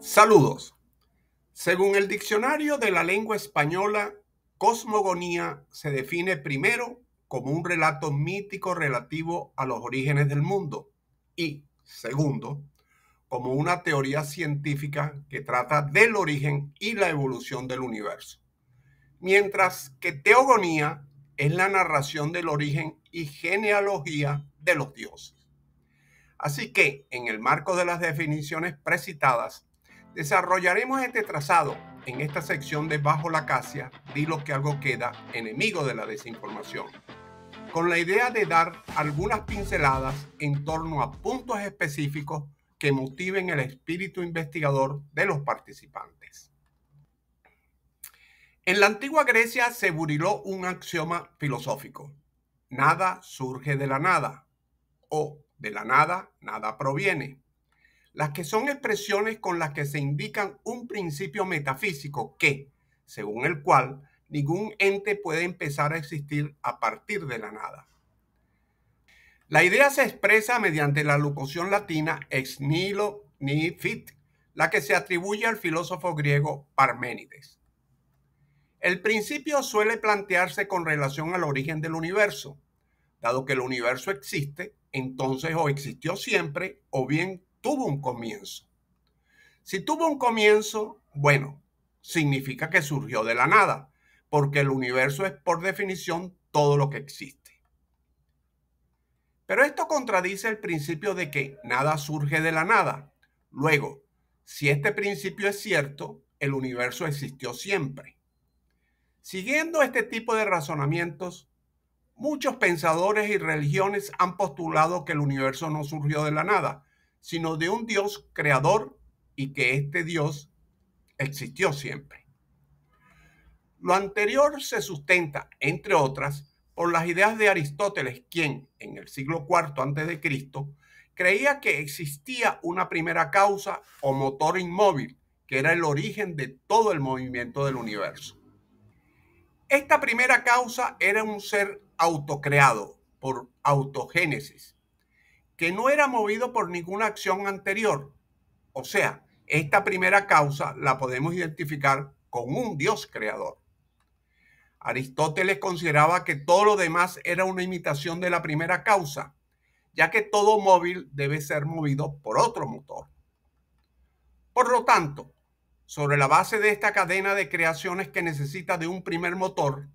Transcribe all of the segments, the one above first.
Saludos. Según el diccionario de la lengua española, cosmogonía se define primero como un relato mítico relativo a los orígenes del mundo y, segundo, como una teoría científica que trata del origen y la evolución del universo. Mientras que teogonía es la narración del origen y genealogía de los dioses. Así que, en el marco de las definiciones precitadas, desarrollaremos este trazado en esta sección de Bajo la Acacia, di lo que algo queda, enemigo de la desinformación, con la idea de dar algunas pinceladas en torno a puntos específicos que motiven el espíritu investigador de los participantes. En la antigua Grecia se buriló un axioma filosófico: nada surge de la nada, o de la nada, nada proviene. Las que son expresiones con las que se indican un principio metafísico que, según el cual, ningún ente puede empezar a existir a partir de la nada. La idea se expresa mediante la locución latina ex nihilo nihil fit, la que se atribuye al filósofo griego Parménides. El principio suele plantearse con relación al origen del universo. Dado que el universo existe, entonces o existió siempre o bien tuvo un comienzo. Si tuvo un comienzo, bueno, significa que surgió de la nada, porque el universo es por definición todo lo que existe. Pero esto contradice el principio de que nada surge de la nada. Luego, si este principio es cierto, el universo existió siempre. Siguiendo este tipo de razonamientos, muchos pensadores y religiones han postulado que el universo no surgió de la nada, sino de un Dios creador y que este Dios existió siempre. Lo anterior se sustenta, entre otras, por las ideas de Aristóteles, quien, en el siglo IV a.C., creía que existía una primera causa o motor inmóvil, que era el origen de todo el movimiento del universo. Esta primera causa era un ser autocreado por autogénesis, que no era movido por ninguna acción anterior. O sea, esta primera causa la podemos identificar con un Dios creador. Aristóteles consideraba que todo lo demás era una imitación de la primera causa, ya que todo móvil debe ser movido por otro motor. Por lo tanto, sobre la base de esta cadena de creaciones que necesita de un primer motor,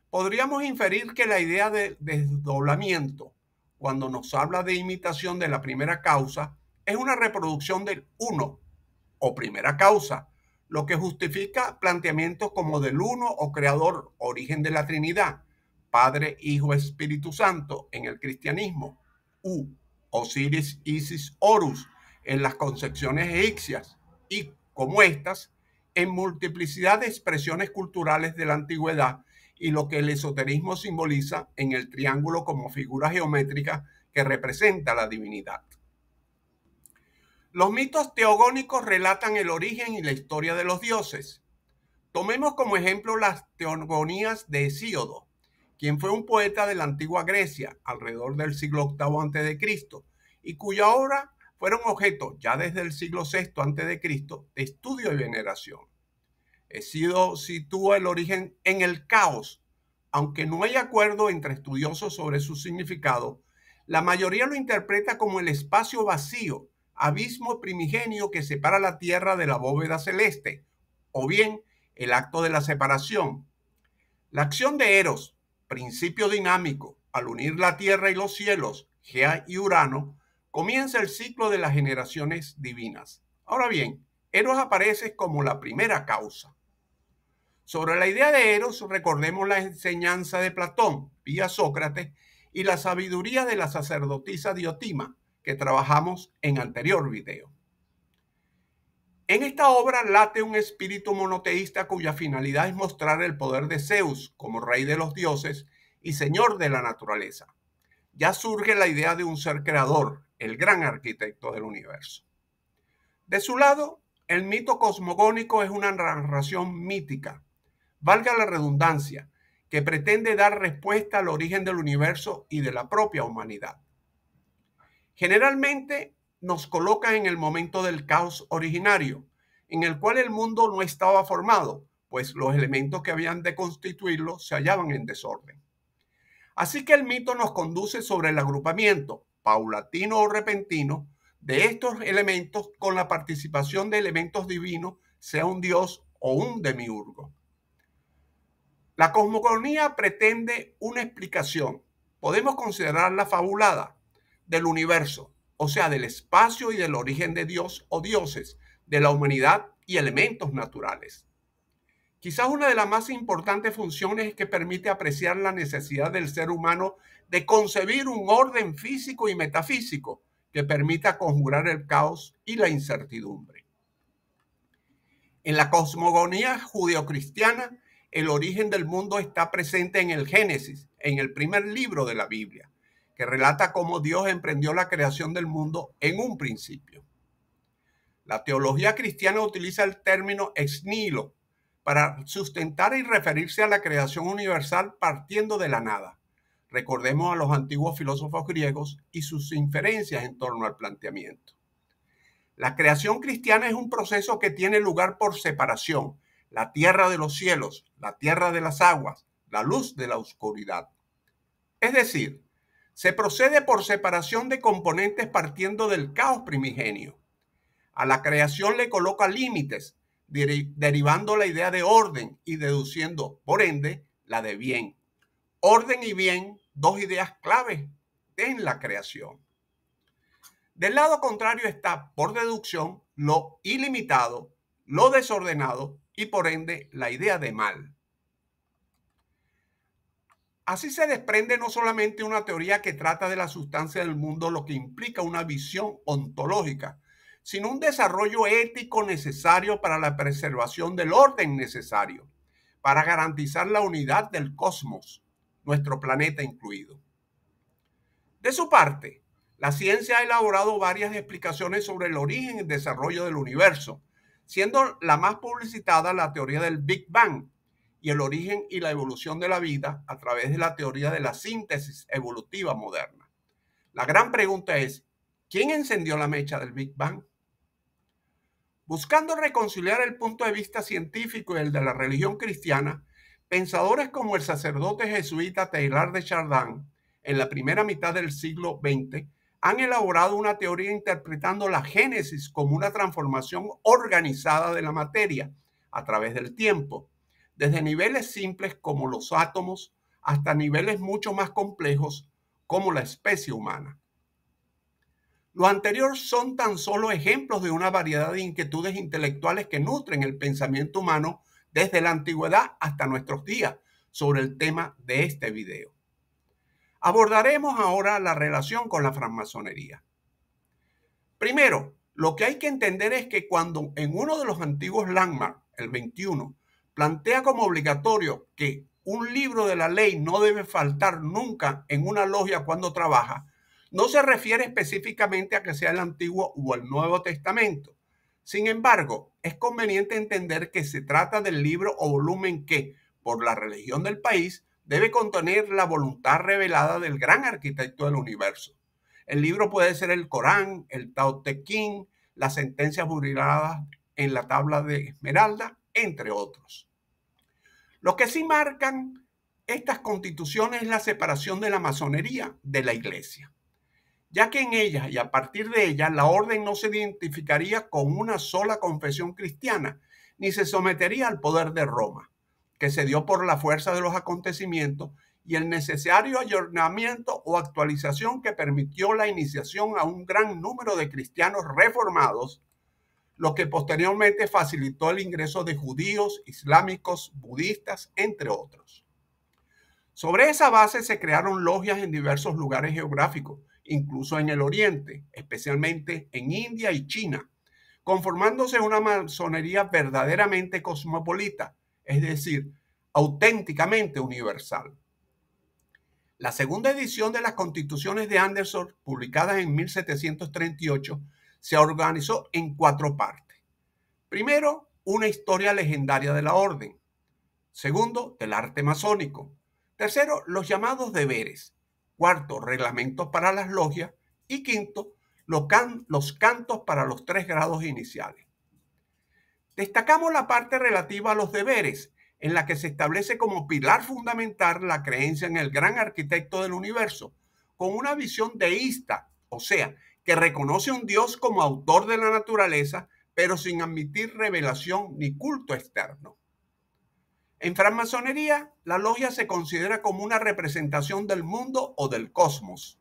podríamos inferir que la idea de desdoblamiento, cuando nos habla de imitación de la primera causa, es una reproducción del uno o primera causa, lo que justifica planteamientos como del uno o creador, origen de la Trinidad, Padre, Hijo, Espíritu Santo en el cristianismo, u Osiris, Isis, Horus en las concepciones egipcias, y como estas, en multiplicidad de expresiones culturales de la antigüedad y lo que el esoterismo simboliza en el triángulo como figura geométrica que representa la divinidad. Los mitos teogónicos relatan el origen y la historia de los dioses. Tomemos como ejemplo las teogonías de Hesíodo, quien fue un poeta de la antigua Grecia alrededor del siglo VIII a.C. y cuya obra fueron objeto ya desde el siglo VI a.C. de estudio y veneración. Hesíodo sitúa el origen en el caos. Aunque no hay acuerdo entre estudiosos sobre su significado, la mayoría lo interpreta como el espacio vacío, abismo primigenio que separa la tierra de la bóveda celeste, o bien el acto de la separación. La acción de Eros, principio dinámico, al unir la tierra y los cielos, Gea y Urano, comienza el ciclo de las generaciones divinas. Ahora bien, Eros aparece como la primera causa. Sobre la idea de Eros, recordemos la enseñanza de Platón vía Sócrates y la sabiduría de la sacerdotisa Diotima, que trabajamos en anterior video. En esta obra late un espíritu monoteísta cuya finalidad es mostrar el poder de Zeus como rey de los dioses y señor de la naturaleza. Ya surge la idea de un ser creador, el gran arquitecto del universo. De su lado, el mito cosmogónico es una narración mítica, valga la redundancia, que pretende dar respuesta al origen del universo y de la propia humanidad. Generalmente nos coloca en el momento del caos originario, en el cual el mundo no estaba formado, pues los elementos que habían de constituirlo se hallaban en desorden. Así que el mito nos conduce sobre el agrupamiento, paulatino o repentino, de estos elementos con la participación de elementos divinos, sea un dios o un demiurgo. La cosmogonía pretende una explicación, podemos considerarla fabulada, del universo, o sea, del espacio y del origen de Dios o dioses, de la humanidad y elementos naturales. Quizás una de las más importantes funciones es que permite apreciar la necesidad del ser humano de concebir un orden físico y metafísico que permita conjurar el caos y la incertidumbre. En la cosmogonía judeocristiana, el origen del mundo está presente en el Génesis, en el primer libro de la Biblia, que relata cómo Dios emprendió la creación del mundo en un principio. La teología cristiana utiliza el término ex nihilo para sustentar y referirse a la creación universal partiendo de la nada. Recordemos a los antiguos filósofos griegos y sus inferencias en torno al planteamiento. La creación cristiana es un proceso que tiene lugar por separación, la tierra de los cielos, la tierra de las aguas, la luz de la oscuridad. Es decir, se procede por separación de componentes partiendo del caos primigenio. A la creación le coloca límites, derivando la idea de orden y deduciendo, por ende, la de bien. Orden y bien, dos ideas claves en la creación. Del lado contrario está, por deducción, lo ilimitado, lo desordenado y, por ende, la idea de mal. Así se desprende no solamente una teoría que trata de la sustancia del mundo, lo que implica una visión ontológica, sino un desarrollo ético necesario para la preservación del orden necesario, para garantizar la unidad del cosmos, nuestro planeta incluido. De su parte, la ciencia ha elaborado varias explicaciones sobre el origen y desarrollo del universo, siendo la más publicitada la teoría del Big Bang y el origen y la evolución de la vida a través de la teoría de la síntesis evolutiva moderna. La gran pregunta es, ¿quién encendió la mecha del Big Bang? Buscando reconciliar el punto de vista científico y el de la religión cristiana, pensadores como el sacerdote jesuita Teilhard de Chardin, en la primera mitad del siglo XX, han elaborado una teoría interpretando la génesis como una transformación organizada de la materia a través del tiempo, desde niveles simples como los átomos hasta niveles mucho más complejos como la especie humana. Lo anterior son tan solo ejemplos de una variedad de inquietudes intelectuales que nutren el pensamiento humano desde la antigüedad hasta nuestros días sobre el tema de este video. Abordaremos ahora la relación con la francmasonería. Primero, lo que hay que entender es que cuando en uno de los antiguos landmarks, el 21, plantea como obligatorio que un libro de la ley no debe faltar nunca en una logia cuando trabaja, no se refiere específicamente a que sea el Antiguo o el Nuevo Testamento. Sin embargo, es conveniente entender que se trata del libro o volumen que, por la religión del país, debe contener la voluntad revelada del gran arquitecto del universo. El libro puede ser el Corán, el Tao Te Ching, las sentencias publicadas en la tabla de Esmeralda, entre otros. Lo que sí marcan estas constituciones es la separación de la masonería de la iglesia, ya que en ellas y a partir de ellas la orden no se identificaría con una sola confesión cristiana, ni se sometería al poder de Roma, que se dio por la fuerza de los acontecimientos y el necesario ayornamiento o actualización que permitió la iniciación a un gran número de cristianos reformados, lo que posteriormente facilitó el ingreso de judíos, islámicos, budistas, entre otros. Sobre esa base se crearon logias en diversos lugares geográficos, incluso en el Oriente, especialmente en India y China, conformándose una masonería verdaderamente cosmopolita, es decir, auténticamente universal. La segunda edición de las Constituciones de Anderson, publicadas en 1738, se organizó en 4 partes. Primero, una historia legendaria de la orden. Segundo, del arte masónico. Tercero, los llamados deberes. Cuarto, reglamentos para las logias. Y quinto, los cantos para los 3 grados iniciales. Destacamos la parte relativa a los deberes, en la que se establece como pilar fundamental la creencia en el gran arquitecto del universo, con una visión deísta, o sea, que reconoce a un Dios como autor de la naturaleza, pero sin admitir revelación ni culto externo. En francmasonería, la logia se considera como una representación del mundo o del cosmos.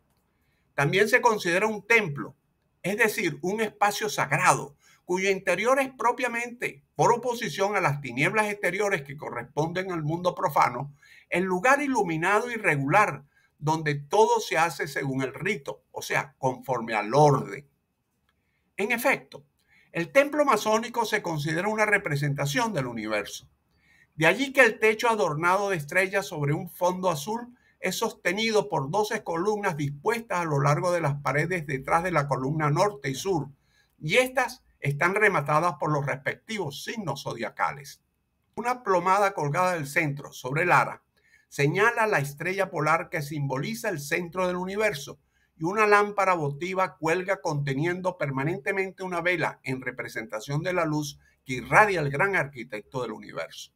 También se considera un templo, es decir, un espacio sagrado, cuyo interior es propiamente, por oposición a las tinieblas exteriores que corresponden al mundo profano, el lugar iluminado y regular, donde todo se hace según el rito, o sea, conforme al orden. En efecto, el templo masónico se considera una representación del universo. De allí que el techo adornado de estrellas sobre un fondo azul es sostenido por 12 columnas dispuestas a lo largo de las paredes detrás de la columna norte y sur, y estas están rematadas por los respectivos signos zodiacales. Una plomada colgada del centro sobre el ara señala la estrella polar que simboliza el centro del universo, y una lámpara votiva cuelga conteniendo permanentemente una vela en representación de la luz que irradia el gran arquitecto del universo.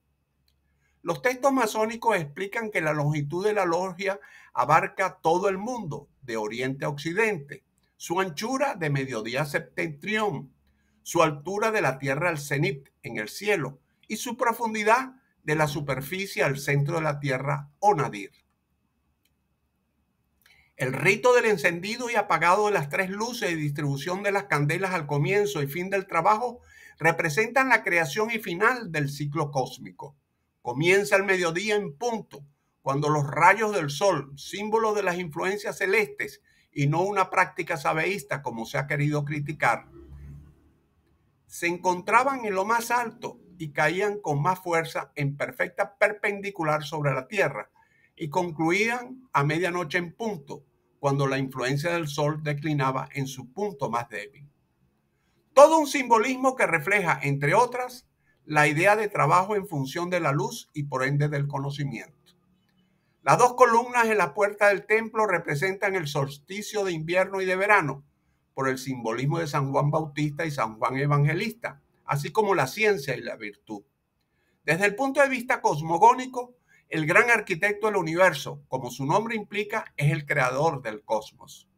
Los textos masónicos explican que la longitud de la logia abarca todo el mundo, de oriente a occidente, su anchura de mediodía a septentrión, su altura de la tierra al cenit en el cielo y su profundidad de la superficie al centro de la tierra o nadir. El rito del encendido y apagado de las 3 luces y distribución de las candelas al comienzo y fin del trabajo representan la creación y final del ciclo cósmico. Comienza el mediodía en punto, cuando los rayos del sol, símbolo de las influencias celestes y no una práctica sabeísta como se ha querido criticar, se encontraban en lo más alto y caían con más fuerza en perfecta perpendicular sobre la tierra y concluían a medianoche en punto, cuando la influencia del sol declinaba en su punto más débil. Todo un simbolismo que refleja, entre otras, la idea de trabajo en función de la luz y por ende del conocimiento. Las 2 columnas en la puerta del templo representan el solsticio de invierno y de verano, por el simbolismo de San Juan Bautista y San Juan Evangelista, así como la ciencia y la virtud. Desde el punto de vista cosmogónico, el gran arquitecto del universo, como su nombre implica, es el creador del cosmos.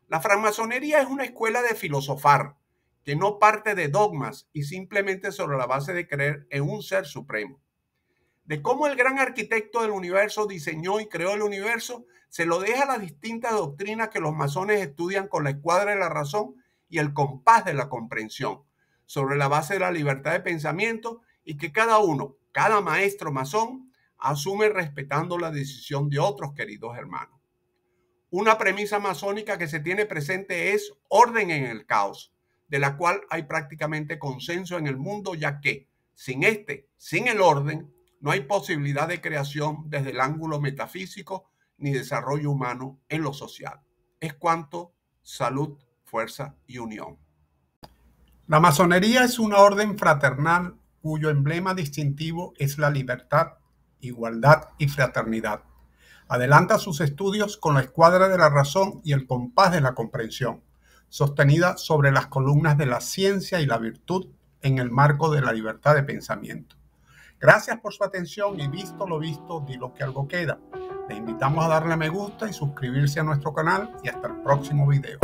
La francmasonería es una escuela de filosofar, que no parte de dogmas y simplemente sobre la base de creer en un ser supremo. De cómo el gran arquitecto del universo diseñó y creó el universo, se lo deja a las distintas doctrinas que los masones estudian con la escuadra de la razón y el compás de la comprensión, sobre la base de la libertad de pensamiento y que cada uno, cada maestro masón, asume respetando la decisión de otros queridos hermanos. Una premisa masónica que se tiene presente es orden en el caos, de la cual hay prácticamente consenso en el mundo, ya que sin el orden, no hay posibilidad de creación desde el ángulo metafísico ni desarrollo humano en lo social. Es cuanto, salud, fuerza y unión. La masonería es una orden fraternal cuyo emblema distintivo es la libertad, igualdad y fraternidad. Adelanta sus estudios con la escuadra de la razón y el compás de la comprensión, sostenida sobre las columnas de la ciencia y la virtud en el marco de la libertad de pensamiento. Gracias por su atención y visto lo visto, di lo que algo queda. Le invitamos a darle me gusta y suscribirse a nuestro canal y hasta el próximo video.